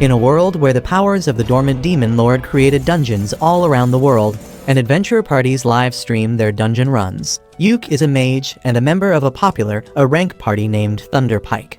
In a world where the powers of the dormant demon lord created dungeons all around the world, and adventure parties live stream their dungeon runs, Yuke is a mage and a member of a rank party named Thunderpike.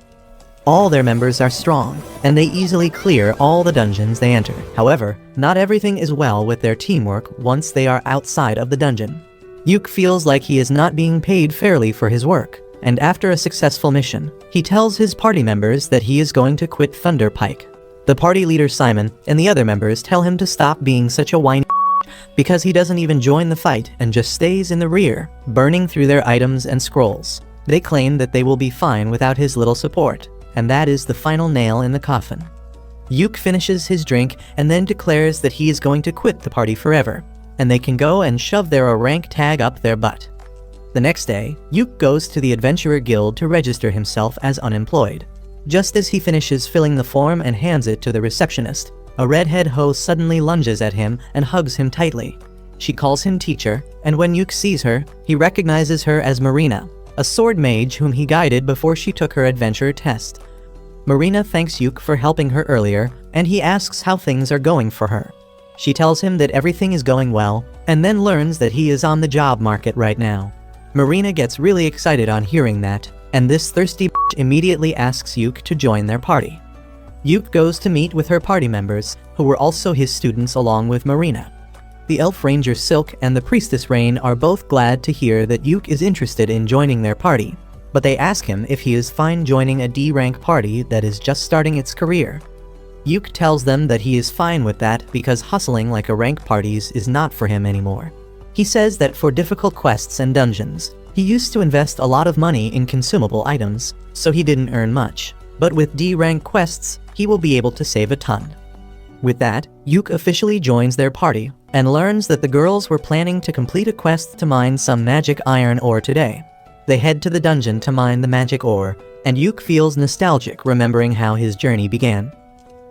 All their members are strong, and they easily clear all the dungeons they enter. However, not everything is well with their teamwork once they are outside of the dungeon. Yuke feels like he is not being paid fairly for his work, and after a successful mission, he tells his party members that he is going to quit Thunderpike. The party leader Simon and the other members tell him to stop being such a whiny because he doesn't even join the fight and just stays in the rear, burning through their items and scrolls. They claim that they will be fine without his little support, and that is the final nail in the coffin. Yuke finishes his drink and then declares that he is going to quit the party forever, and they can go and shove their rank tag up their butt. The next day, Yuke goes to the Adventurer Guild to register himself as unemployed. Just as he finishes filling the form and hands it to the receptionist, a redhead hoe suddenly lunges at him and hugs him tightly. She calls him teacher, and when Yuke sees her, he recognizes her as Marina, a sword mage whom he guided before she took her adventure test. Marina thanks Yuke for helping her earlier, and he asks how things are going for her. She tells him that everything is going well, and then learns that he is on the job market right now. Marina gets really excited on hearing that, and this thirsty bitch immediately asks Yuke to join their party. Yuke goes to meet with her party members, who were also his students along with Marina. The Elf Ranger Silk and the Priestess Rain are both glad to hear that Yuke is interested in joining their party, but they ask him if he is fine joining a D-rank party that is just starting its career. Yuke tells them that he is fine with that because hustling like a rank parties is not for him anymore. He says that for difficult quests and dungeons, he used to invest a lot of money in consumable items, so he didn't earn much. But with D-rank quests, he will be able to save a ton. With that, Yuke officially joins their party, and learns that the girls were planning to complete a quest to mine some magic iron ore today. They head to the dungeon to mine the magic ore, and Yuke feels nostalgic remembering how his journey began.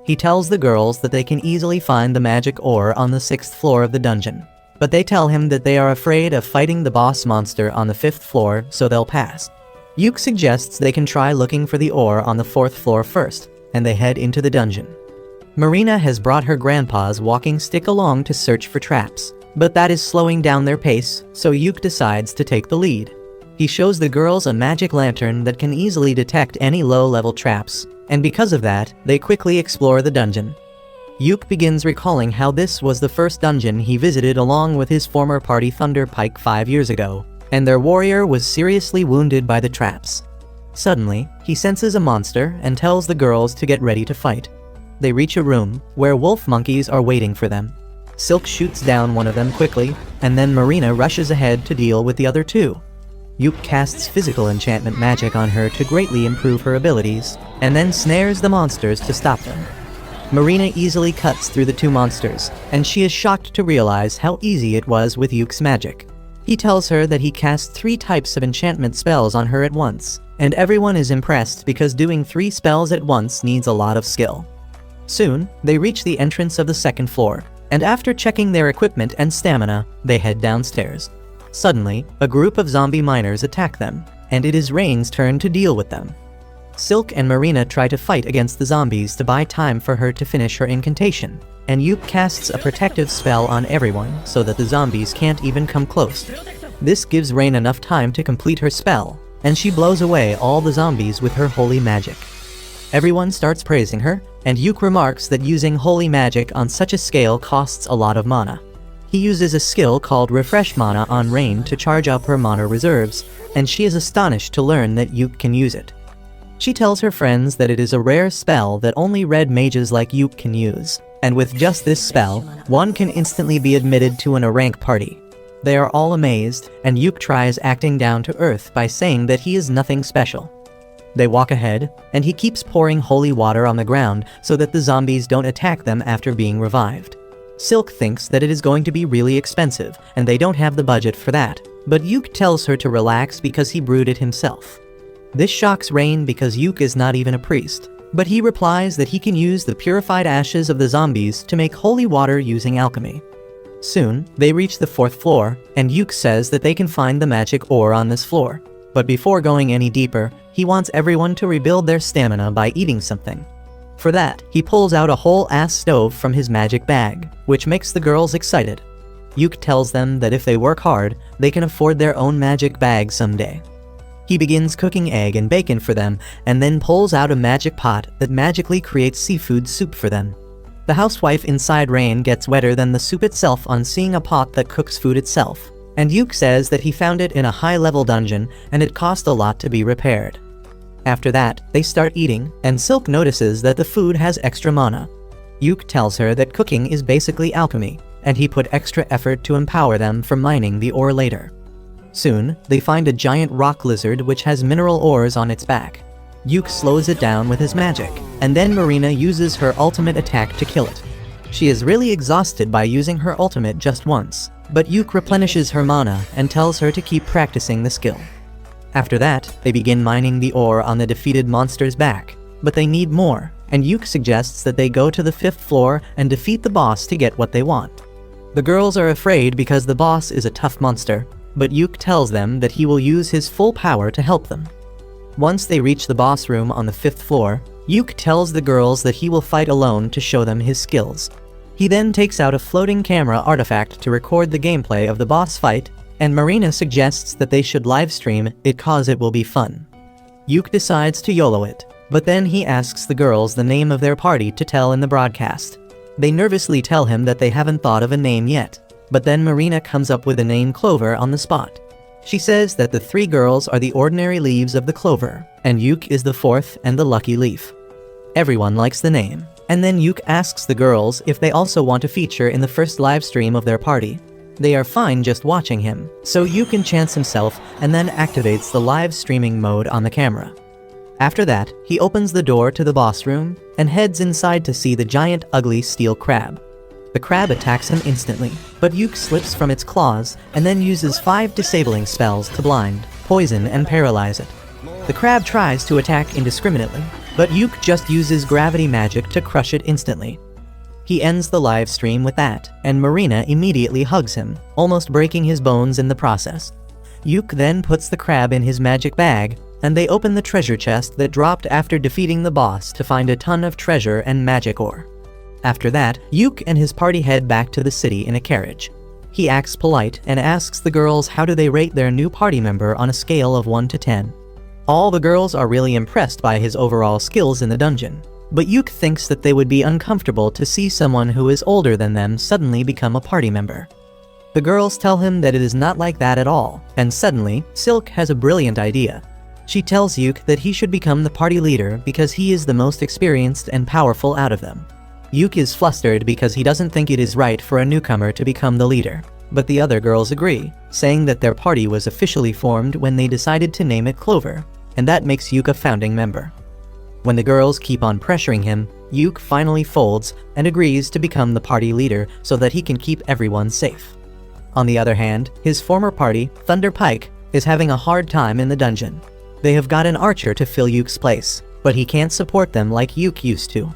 He tells the girls that they can easily find the magic ore on the 6th floor of the dungeon, but they tell him that they are afraid of fighting the boss monster on the 5th floor, so they'll pass. Yuke suggests they can try looking for the ore on the 4th floor first, and they head into the dungeon. Marina has brought her grandpa's walking stick along to search for traps, but that is slowing down their pace, so Yuke decides to take the lead. He shows the girls a magic lantern that can easily detect any low-level traps, and because of that, they quickly explore the dungeon. Yuke begins recalling how this was the first dungeon he visited along with his former party Thunderpike 5 years ago, and their warrior was seriously wounded by the traps. Suddenly, he senses a monster and tells the girls to get ready to fight. They reach a room where wolf monkeys are waiting for them. Silk shoots down one of them quickly, and then Marina rushes ahead to deal with the other two. Yuke casts physical enchantment magic on her to greatly improve her abilities, and then snares the monsters to stop them. Marina easily cuts through the two monsters, and she is shocked to realize how easy it was with Yuke's magic. He tells her that he cast 3 types of enchantment spells on her at once, and everyone is impressed because doing 3 spells at once needs a lot of skill. Soon, they reach the entrance of the 2nd floor, and after checking their equipment and stamina, they head downstairs. Suddenly, a group of zombie miners attack them, and it is Rain's turn to deal with them. Silk and Marina try to fight against the zombies to buy time for her to finish her incantation, and Yuke casts a protective spell on everyone so that the zombies can't even come close. This gives Rain enough time to complete her spell, and she blows away all the zombies with her holy magic. Everyone starts praising her, and Yuke remarks that using holy magic on such a scale costs a lot of mana. He uses a skill called Refresh Mana on Rain to charge up her mana reserves, and she is astonished to learn that Yuke can use it. She tells her friends that it is a rare spell that only red mages like Yuke can use, and with just this spell, one can instantly be admitted to an A-rank party. They are all amazed, and Yuke tries acting down to earth by saying that he is nothing special. They walk ahead, and he keeps pouring holy water on the ground so that the zombies don't attack them after being revived. Silk thinks that it is going to be really expensive, and they don't have the budget for that, but Yuke tells her to relax because he brewed it himself. This shocks Rain because Yuke is not even a priest, but he replies that he can use the purified ashes of the zombies to make holy water using alchemy. Soon, they reach the 4th floor, and Yuke says that they can find the magic ore on this floor. But before going any deeper, he wants everyone to rebuild their stamina by eating something. For that, he pulls out a whole ass stove from his magic bag, which makes the girls excited. Yuk tells them that if they work hard, they can afford their own magic bag someday. He begins cooking egg and bacon for them, and then pulls out a magic pot that magically creates seafood soup for them. The housewife inside Rain gets wetter than the soup itself on seeing a pot that cooks food itself, and Yuk says that he found it in a high-level dungeon and it cost a lot to be repaired. After that, they start eating, and Silk notices that the food has extra mana. Yuk tells her that cooking is basically alchemy, and he put extra effort to empower them for mining the ore later. Soon, they find a giant rock lizard which has mineral ores on its back. Yuk slows it down with his magic, and then Marina uses her ultimate attack to kill it. She is really exhausted by using her ultimate just once, but Yuk replenishes her mana and tells her to keep practicing the skill. After that, they begin mining the ore on the defeated monster's back, but they need more, and Yuk suggests that they go to the 5th floor and defeat the boss to get what they want. The girls are afraid because the boss is a tough monster, but Yuk tells them that he will use his full power to help them. Once they reach the boss room on the 5th floor, Yuk tells the girls that he will fight alone to show them his skills. He then takes out a floating camera artifact to record the gameplay of the boss fight, and Marina suggests that they should livestream it cause it will be fun. Yuk decides to YOLO it, but then he asks the girls the name of their party to tell in the broadcast. They nervously tell him that they haven't thought of a name yet, but then Marina comes up with the name Clover on the spot. She says that the 3 girls are the ordinary leaves of the clover, and Yuk is the 4th and the lucky leaf. Everyone likes the name, and then Yuk asks the girls if they also want to feature in the first live stream of their party. They are fine just watching him, so Yuk enchants himself and then activates the live streaming mode on the camera. After that, he opens the door to the boss room and heads inside to see the giant ugly steel crab. The crab attacks him instantly, but Yuk slips from its claws and then uses 5 disabling spells to blind, poison, and paralyze it. The crab tries to attack indiscriminately, but Yuk just uses gravity magic to crush it instantly. He ends the live stream with that, and Marina immediately hugs him, almost breaking his bones in the process. Yuk then puts the crab in his magic bag, and they open the treasure chest that dropped after defeating the boss to find a ton of treasure and magic ore. After that, Yuk and his party head back to the city in a carriage. He acts polite and asks the girls how do they rate their new party member on a scale of 1 to 10. All the girls are really impressed by his overall skills in the dungeon, but Yuk thinks that they would be uncomfortable to see someone who is older than them suddenly become a party member. The girls tell him that it is not like that at all, and suddenly, Silk has a brilliant idea. She tells Yuk that he should become the party leader because he is the most experienced and powerful out of them. Yuk is flustered because he doesn't think it is right for a newcomer to become the leader, but the other girls agree, saying that their party was officially formed when they decided to name it Clover, and that makes Yuk a founding member. When the girls keep on pressuring him, Yuk finally folds and agrees to become the party leader so that he can keep everyone safe. On the other hand, his former party, Thunder Pike, is having a hard time in the dungeon. They have got an archer to fill Yuk's place, but he can't support them like Yuk used to.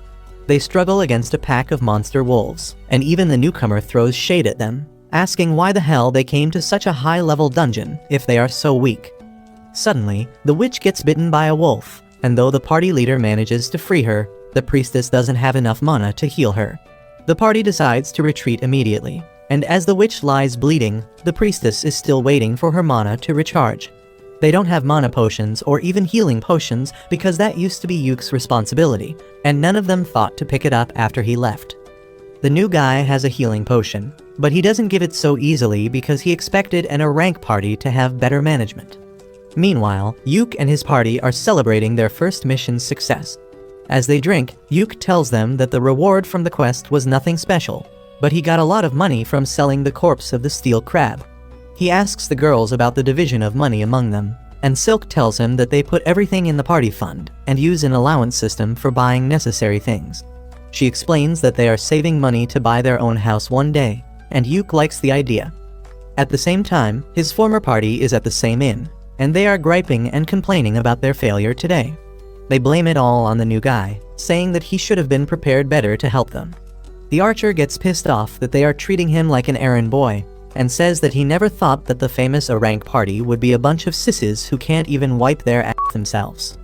They struggle against a pack of monster wolves, and even the newcomer throws shade at them, asking why the hell they came to such a high-level dungeon if they are so weak. Suddenly, the witch gets bitten by a wolf, and though the party leader manages to free her, the priestess doesn't have enough mana to heal her. The party decides to retreat immediately, and as the witch lies bleeding, the priestess is still waiting for her mana to recharge. They don't have mana potions or even healing potions because that used to be Yuk's responsibility, and none of them thought to pick it up after he left. The new guy has a healing potion, but he doesn't give it so easily because he expected an rank party to have better management. Meanwhile, Yuk and his party are celebrating their first mission's success. As they drink, Yuk tells them that the reward from the quest was nothing special, but he got a lot of money from selling the corpse of the steel crab. He asks the girls about the division of money among them, and Silk tells him that they put everything in the party fund and use an allowance system for buying necessary things. She explains that they are saving money to buy their own house one day, and Yuk likes the idea. At the same time, his former party is at the same inn, and they are griping and complaining about their failure today. They blame it all on the new guy, saying that he should have been prepared better to help them. The archer gets pissed off that they are treating him like an errand boy, and says that he never thought that the famous rank party would be a bunch of sisses who can't even wipe their ass themselves.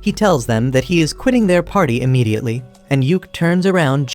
He tells them that he is quitting their party immediately, and Yuke turns around